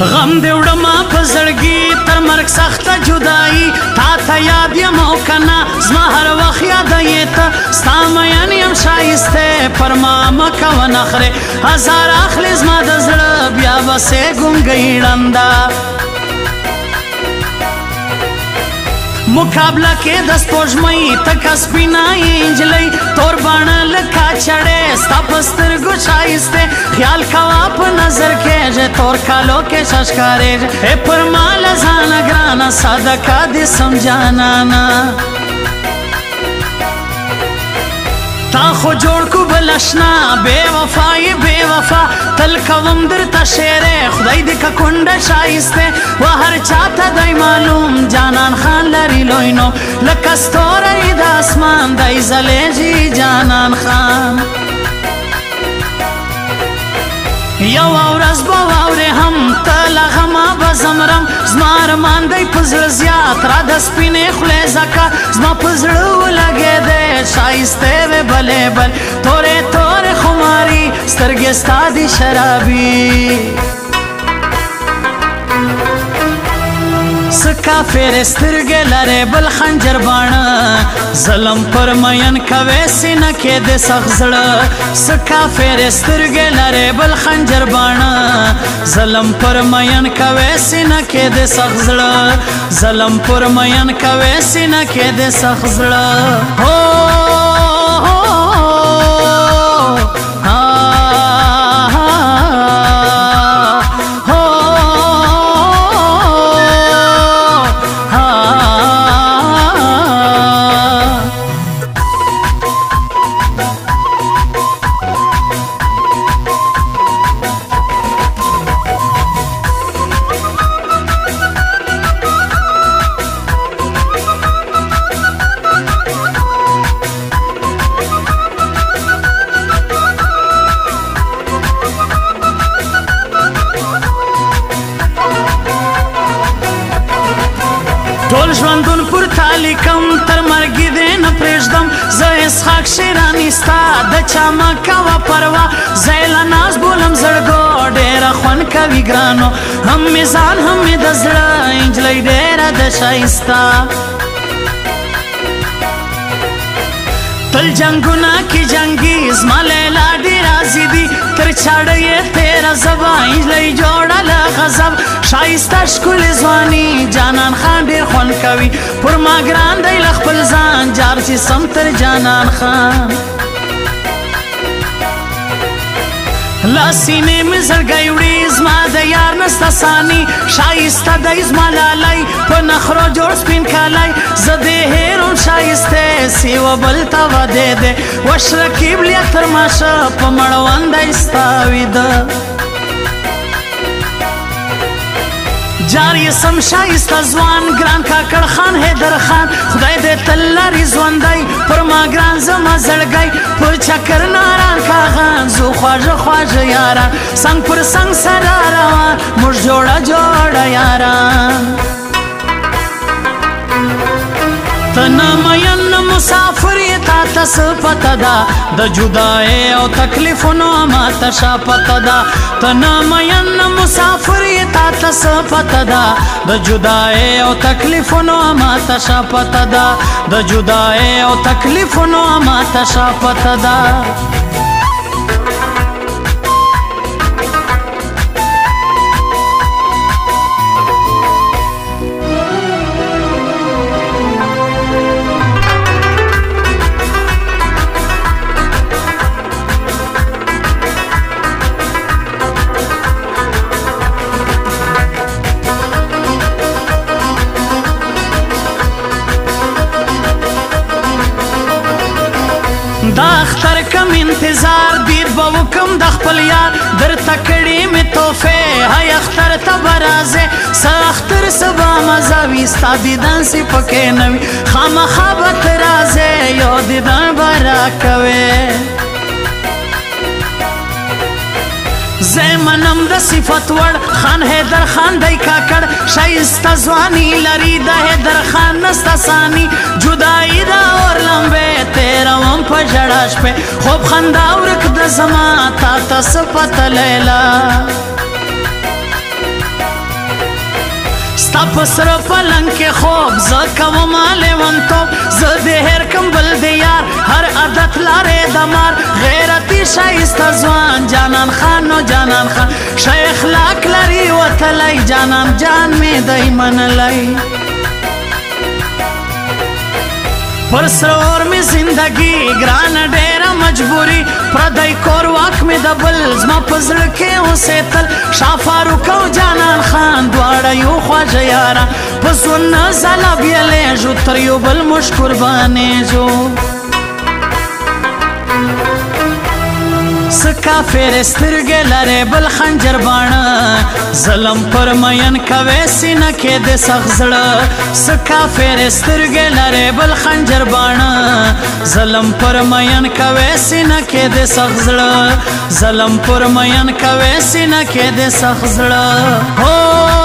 غم دې وړمه په زړګي تر مرګ سخته جدایي تا ته یاد یم او که نه زما هر وخت یادوې ته ستا مین یم ښایستی پر ما مه کوه نخرې هزار اخلي زما د زړه بیا به سې ګونګۍ ړنده مقابله کې د سپوږمۍ تکه سپینه نجلۍ تور باڼه لکه چړې ستا په سترګو ښایستی خیال کوه په نظر کېږې تور کالو کې ښه ښکارېږې پر ما له ځانه ګرانه صدقه دې سم جانانه تا خو جوړ کو بل اشنا بې وفایې بې وفا تل کوم درته شعرې خدای دې که کونډه ښایستی و هر چاته دی معلوم جانان خان لري لوی نوم لکه ستوری د اسمان دی ځلیږي جانان خان یو ورځ به واورې هم ته له غمه به زمرم زما ارمان دی په زړه زیات را د سپینې خولې ځکه زما په زړه ولګېدی ښایستی وې بلې بل تورې تورې خماري سترګې ستا دي شرابي څه کافرې سترګې لرې بل خنجر باڼه ظلم پر مین کوې سینه کې د سخت زړه څه کافرې سترګې لرې بل خنجر باڼه ظلم پر مین کوې سینه کې د سخت زړه ظلم پر مین کوې سینه کې د سخت زړه ټول ژوندون پر تا لیکم تر مرګي دې نه پرېږدم زه اسحاق شیراني ستا د چا مه کوه پروا زه یې له ناز بولم زړګو ډېره خوند کوي ګرانو هم مې ځان هم مې د زړه نجلۍ ډېره د ښایسته تل جنګونه کې جنګي زما لیلا ډېره ضدي تر چاړه یې تېره زبه نجلۍ جوړه له غضب ښایسته ښکلې ځواني جانان خان ډېر خوند کوي پر ما ګران دی له خپل ځان جار چې سم تر جانان خان لا سینې مې زړګی وړي زما د یار نسته ثاني ښایسته دی زما لالی په نخرو جوړ سپین کالی زه دې هیروم ښایستی سیوه بل ته ودې دی وش رقیب لیا تر ماشه په مړوندی ستا ویده جار یې سم ښایسته ځوان ګران کاکړ خان حیدر خان خدای دې تل لري ژوندی پر ما ګران زما زړګی په چکر ناران کاغان زو خواږه خواږه یاران څنګ پر څنګ سره روان موږ جوړه جوړه یاران ته نه مین نه مسافر یې تا ته څه پته ده د جدایۍ او تکلیفونو ماته ښه پته ده ته نه مین نه مسافر یې تا ته څه پته ده د جدایۍ او تکلیفونو ماته ښه پته ده د جدایۍ او تکلیفونو ماته ښه پته ده دا اختر کم انتظار دیر به وکم د خپل یار درته کړې مې تحفې هی اختر ته به راځې څه اختر څه به مزه وي ستا دیدن سې پکې نه وي خامخا به ته راځې یو دیدن به راکوې زه منم د صفت وړ خان حیدر خان دی کاکړ ښایسته ځواني لري د حیدر خان نسته ثاني جدایي ده اور لمبې تېروم په ژړا شپې خوب خندا ورک د زما تا ته څه پته لیلا ستا په سره پلنګ کې خوب زه کومه لیونتوب زه د هېر کم بل د یار هر عادت لارې د مار غیرتي ښایسته ځوان جانان خان نو جانان خان ښه اخلاق لري وتلی جانان جان مې دی منلی پر سره اور مې زندګي ګرانه ډېره مجبوري پردی کور واک مې د بل زما په زړه کې اوسېتل شاه فاروق او جانان خان دواړه یو خواږه یاران په ژوند نه ځله بیلیږو تر یو بل موږ قربانېږو څه کافر سترګې لرې بل خنجر باڼه ظلم پر مین کوې سینه کې د سخت زړه څه کافر سترګې لرې بل خنجر باڼه ظلم پر مین کوې سینه کې د سخت زړه ظلم پر مین کوې سینه کې د سخت زړه هو